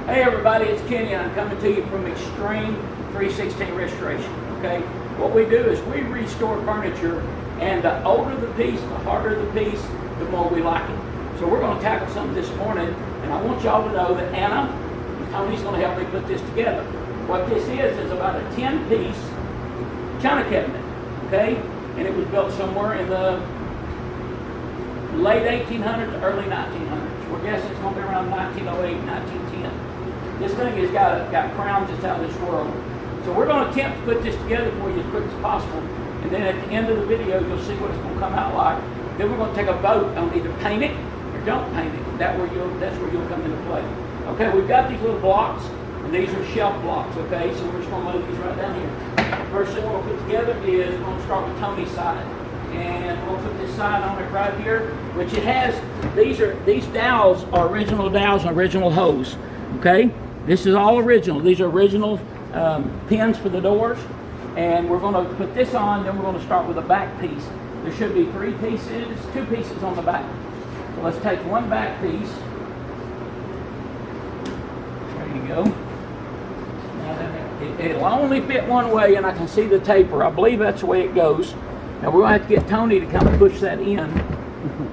Hey everybody, it's Kenny and I'm coming to you from Extreme 316 Restoration, okay? What we do is we restore furniture, and the older the piece, the harder the piece, the more we like it. So we're going to tackle something this morning, and I want y'all to know that Anna and Tony's going to help me put this together. What this is about a 10-piece china cabinet, okay? And it was built somewhere in the late 1800s, early 1900s. We're guessing it's going to be around 1908, 1910. This thing has got crowns that's out of this world. So we're going to attempt to put this together for you as quick as possible. And then at the end of the video, you'll see what it's going to come out like. Then we're going to take a vote on either paint it or don't paint it. That's where you'll come into play. Okay, we've got these little blocks, and these are shelf blocks, okay? So we're just going to move these right down here. First thing we're going to put together is we're going to start with Tony's side. And we're going to put this side on it right here, which it has, these dowels are original dowels and original hose, okay? This is all original. These are original pins for the doors. And we're going to put this on, then we're going to start with a back piece. There should be two pieces on the back. So let's take one back piece. There you go. Now it'll only fit one way, and I can see the taper. I believe that's the way it goes. Now we're going to have to get Tony to kind of push that in.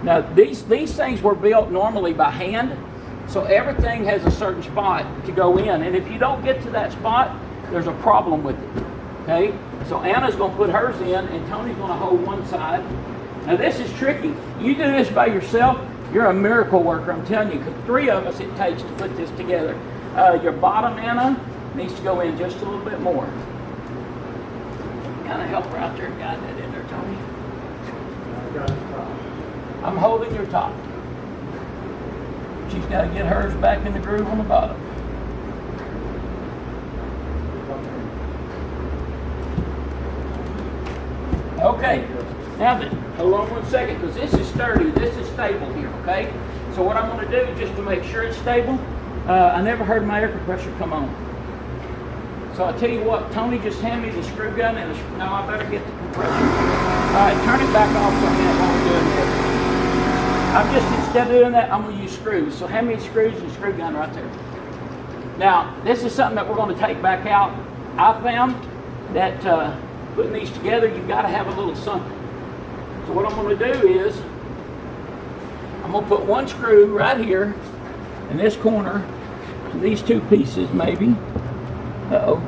Now these things were built normally by hand, so everything has a certain spot to go in, and if you don't get to that spot, there's a problem with it. Okay, so Anna's going to put hers in, and Tony's going to hold one side. Now this is tricky. You do this by yourself, you're a miracle worker, I'm telling you, because 3 of us it takes to put this together. Your bottom, Anna, needs to go in just a little bit more. Kind of help her out there and guide that in there, Tony. I'm holding your top. She's got to get hers back in the groove on the bottom. Okay, now then, hold on 1 second, because this is sturdy, this is stable here, okay? So what I'm going to do, just to make sure it's stable, I never heard my air compressor come on. So I tell you what, Tony just handed me the screw gun, and now I better get the compressor. All right, turn it back off for a minute while we're doing this. Instead of doing that, I'm going to use screws. So hand me the screws and the screw gun right there. Now, this is something that we're going to take back out. I found that putting these together, you've got to have a little something. So what I'm going to do is, I'm going to put one screw right here in this corner, to these 2 pieces maybe. Uh-oh.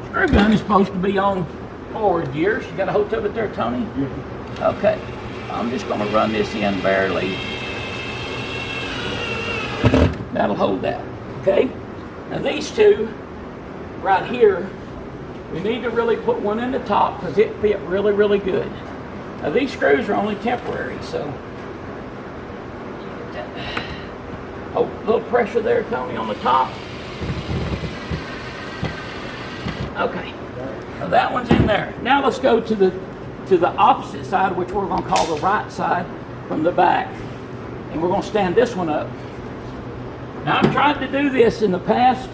Screw gun is supposed to be on forward gears. You got a hold of it there, Tony? Okay. I'm just going to run this in barely. That'll hold that. Okay? Now these 2 right here, we need to really put one in the top because it fit really, really good. Now these screws are only temporary, so. Oh, a little pressure there, Tony, on the top. Okay, now that one's in there. Now let's go to the opposite side, which we're going to call the right side from the back. And we're going to stand this one up. Now I've tried to do this in the past.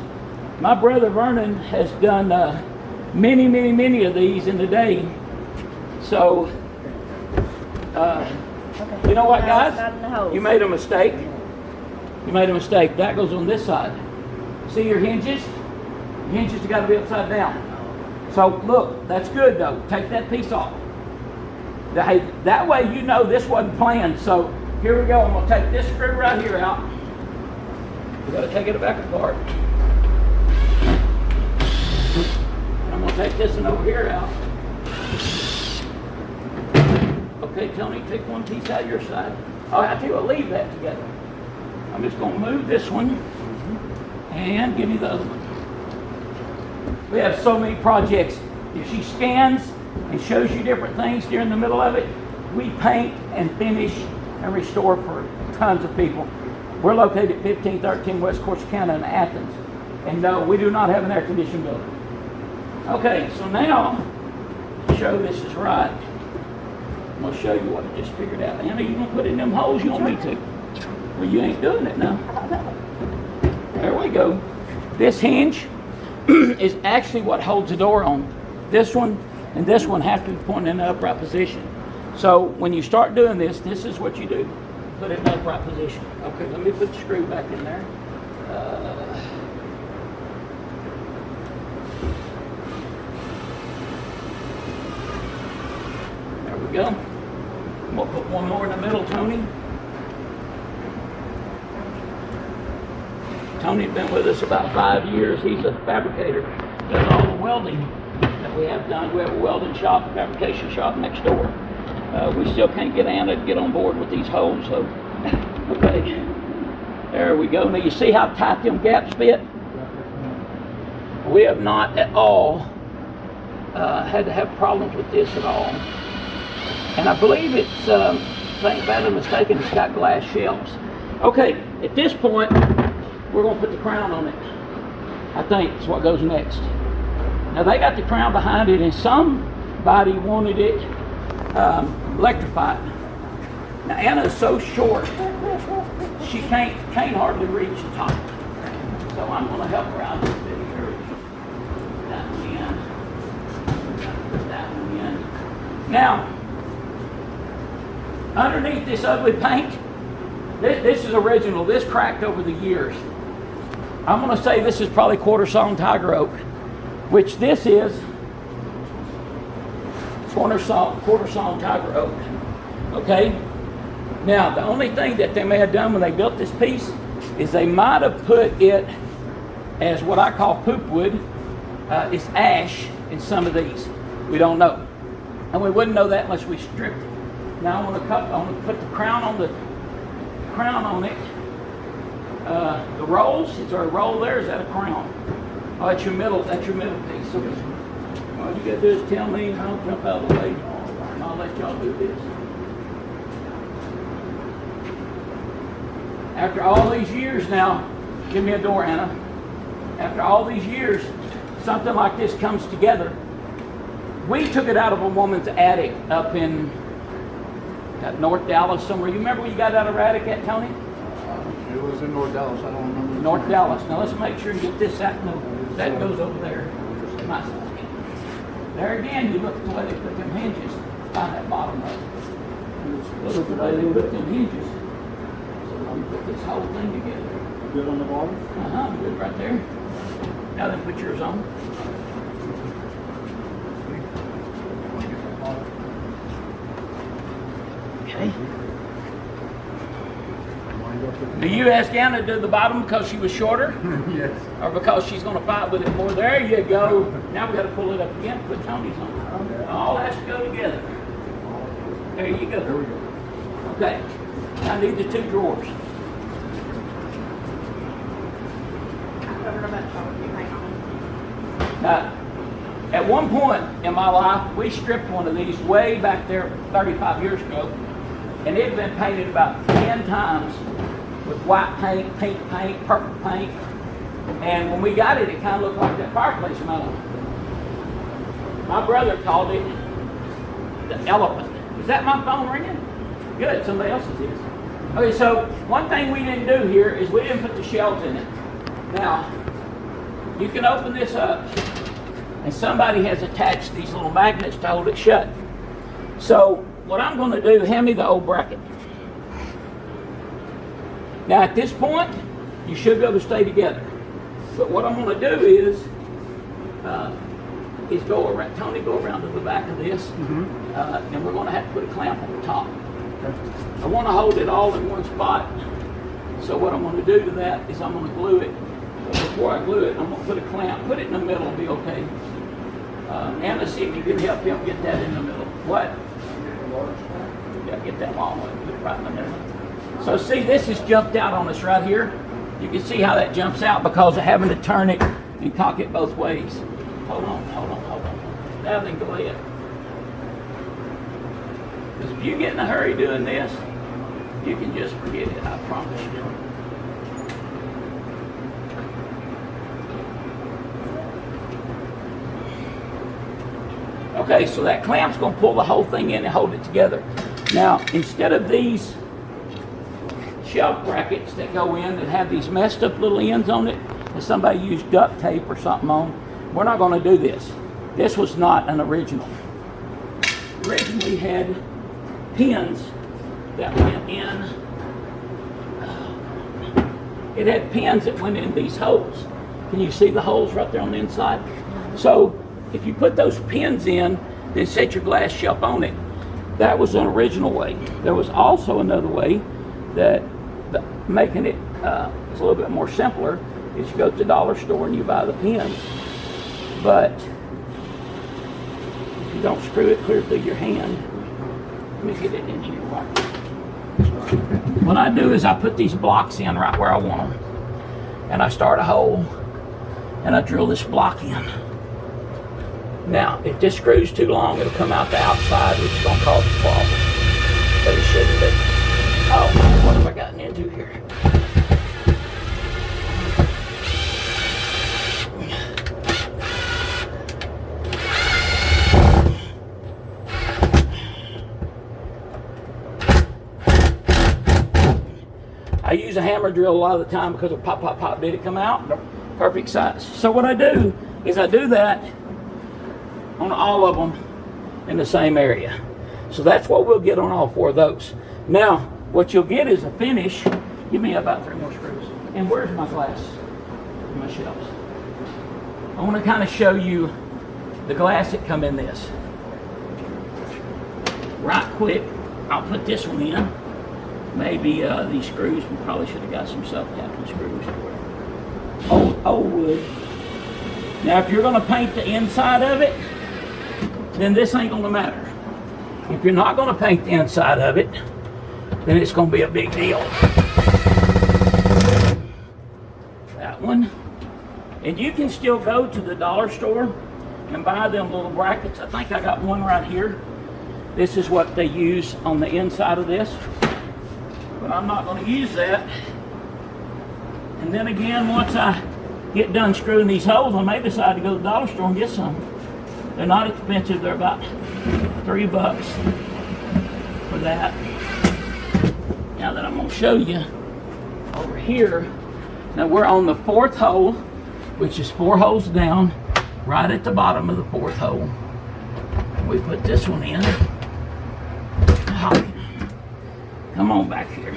My brother Vernon has done many of these in the day. So, you know what, guys? You made a mistake. You made a mistake. That goes on this side. See your hinges? The hinges have got to be upside down. So look, that's good though. Take that piece off. That way you know this wasn't planned. So here we go. I'm going to take this screw right here out. We've got to take it back apart. I'm going to take this one over here out. Okay, Tony, take one piece out of your side. Oh, I tell you what, leave that together. I'm just going to move this one and give me the other one. We have so many projects. If she scans and shows you different things during the middle of it, we paint and finish and restore for tons of people. We're located at 1513 West Corsicana in Athens. And no, we do not have an air-conditioned building. Okay, so now, to show this is right, I'm going to show you what I just figured out. Anna, you going to put it in them holes? You want me to? Well, you ain't doing it now. There we go. This hinge is actually what holds the door on. This one and this one have to be pointing in the upright position. So when you start doing this, this is what you do. Put it in the upright position. Okay, let me put the screw back in there. go. We'll put one more in the middle, Tony. Tony's been with us about 5 years. He's a fabricator. Does all the welding that we have done. We have a welding shop, a fabrication shop next door. We still can't get Anna to get on board with these holes, so, okay. There we go. Now you see how tight them gaps fit? We have not at all had to have problems with this at all. And I believe it's, think bad or mistaken, it's got glass shelves. Okay, at this point, we're going to put the crown on it. I think it's what goes next. Now they got the crown behind it, and somebody wanted it electrified. Now Anna's so short, she can't hardly reach the top. So I'm going to help her out a little bit here. That one in. Put that one in. Now, underneath this ugly paint, this is original. This cracked over the years. I'm going to say this is probably quarter sawn tiger oak, which this is quarter sawn tiger oak. Okay? Now, the only thing that they may have done when they built this piece is they might have put it as what I call poop wood. It's ash in some of these. We don't know. And we wouldn't know that unless we stripped it. Now I want to put the crown on it. The rolls, is there a roll there? Is that a crown? Oh, that's your middle piece. So all you gotta do is tell me and I'll jump out of the way and I'll let y'all do this. After all these years now, give me a door, Anna. After all these years, something like this comes together. We took it out of a woman's attic up in North Dallas somewhere. You remember where you got out of her attic at, Tony? It was in North Dallas. I don't remember. North Dallas. Now let's make sure and get this out. No, that goes over there. My side. There again, you look at the way they put them hinges. Find that bottom of it. Look at the way they put them hinges. So let me put this whole thing together. Good on the bottom? Uh-huh, good right there. Now then put yours on. Okay. Do you ask Anna to do the bottom because she was shorter? Yes. Or because she's going to fight with it more? There you go. Now we got to pull it up again. Put Tony's on. Okay. All has to go together. There you go. There we go. Okay. I need the two drawers. Now, at one point in my life, we stripped one of these way back there 35 years ago, and it had been painted about 10 times with white paint, pink paint, purple paint, and when we got it, it kind of looked like that fireplace metal. My brother called it the elephant. Is that my phone ringing? Good, somebody else's is. Okay, so one thing we didn't do here is we didn't put the shelves in it. Now, you can open this up, and somebody has attached these little magnets to hold it shut. So what I'm going to do, hand me the old bracket. Now at this point, you should be able to stay together. But what I'm going to do is go around, Tony, go around to the back of this, and we're going to have to put a clamp on the top. I want to hold it all in one spot. So what I'm going to do to that is I'm going to glue it. But before I glue it, I'm going to put a clamp. Put it in the middle, it'll be okay. And let's see if you can help him get that in the middle. What? Yeah, get that long one. Put it right in the middle. So see, this has jumped out on us right here. You can see how that jumps out because of having to turn it and cock it both ways. Hold on. Now then, go ahead. Because if you get in a hurry doing this, you can just forget it, I promise you. Okay, so that clamp's going to pull the whole thing in and hold it together. Now, instead of these shelf brackets that go in that have these messed up little ends on it, that somebody used duct tape or something on, we're not going to do this. This was not an original. Originally had pins that went in. It had pins that went in these holes. Can you see the holes right there on the inside? So if you put those pins in, then set your glass shelf on it. That was an original way. There was also another way that making it is a little bit more simpler. Is you go to the dollar store and you buy the pins, but if you don't screw it clear through your hand, let me get it in here. What I do is I put these blocks in right where I want them, and I start a hole, and I drill this block in. Now, if this screw's too long, it'll come out the outside, which is going to cause a problem. But it shouldn't be. Oh, what have I gotten into here? I use a hammer drill a lot of the time because of pop, pop, pop. Did it come out? Nope. Perfect size. So what I do is I do that on all of them in the same area. So that's what we'll get on all 4 of those. Now, what you'll get is a finish. Give me about 3 more screws. And where's my glass? My shelves. I want to kind of show you the glass that come in this. Right quick, I'll put this one in. Maybe these screws, we probably should have got some self-tapping screws for it. Old wood. Now, if you're going to paint the inside of it, then this ain't going to matter. If you're not going to paint the inside of it, then it's going to be a big deal. That one. And you can still go to the dollar store and buy them little brackets. I think I got one right here. This is what they use on the inside of this. But I'm not going to use that. And then again, once I get done screwing these holes, I may decide to go to the dollar store and get some. They're not expensive. They're about $3 for that. Now that I'm going to show you over here. Now we're on the 4th hole, which is 4 holes down, right at the bottom of the 4th hole. We put this one in. Come on back here.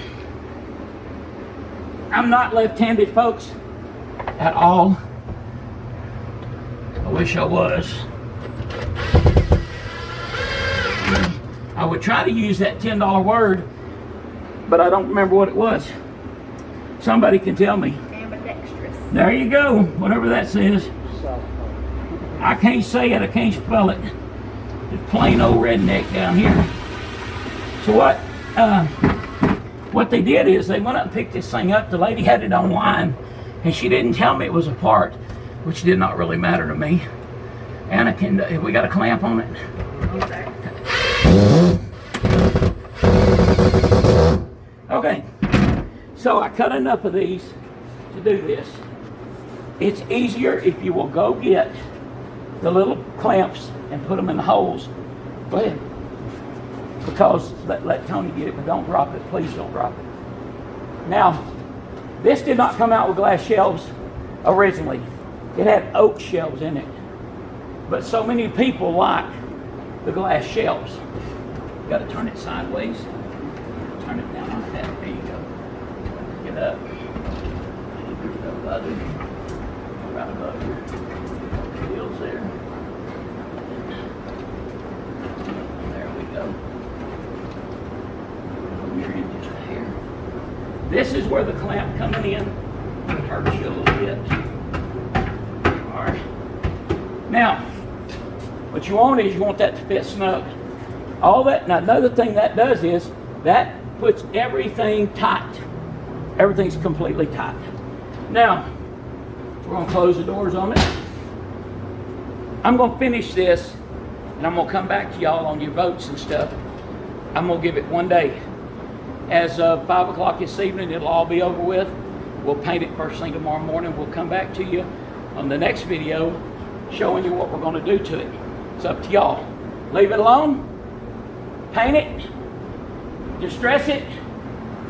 I'm not left-handed, folks, at all. I wish I was. I would try to use that $10 word, but I don't remember what it was. Somebody can tell me. Ambidextrous. There you go, whatever that says. I can't say it, I can't spell it. It's plain old redneck down here. So what they did is they went up and picked this thing up. The lady had it online, and she didn't tell me it was a part, which did not really matter to me. Anna, we got a clamp on it? Okay, so I cut enough of these to do this. It's easier if you will go get the little clamps and put them in the holes. Go ahead. Because let Tony get it, but don't drop it. Please don't drop it. Now, this did not come out with glass shelves originally. It had oak shelves in it. But so many people like the glass shelves. You got to turn it sideways. Turn it down like that. There you go. Get up. Right above your wheels there. There we go. Just a hair. This is where the clamp coming in. It hurts you a little bit. All right. Now, what you want is you want that to fit snug. All that. Now, another thing that does is that puts everything tight. Everything's completely tight. Now, we're going to close the doors on it. I'm going to finish this, and I'm going to come back to y'all on your votes and stuff. I'm going to give it 1 day. As of 5 o'clock this evening, it'll all be over with. We'll paint it first thing tomorrow morning. We'll come back to you on the next video showing you what we're going to do to it. It's up to y'all. Leave it alone, paint it, distress it.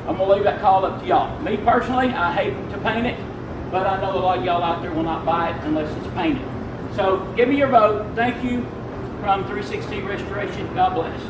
I'm going to leave that call up to y'all. Me personally, I hate to paint it, but I know a lot of y'all out there will not buy it unless it's painted. So give me your vote. Thank you from 360 Restoration. God bless.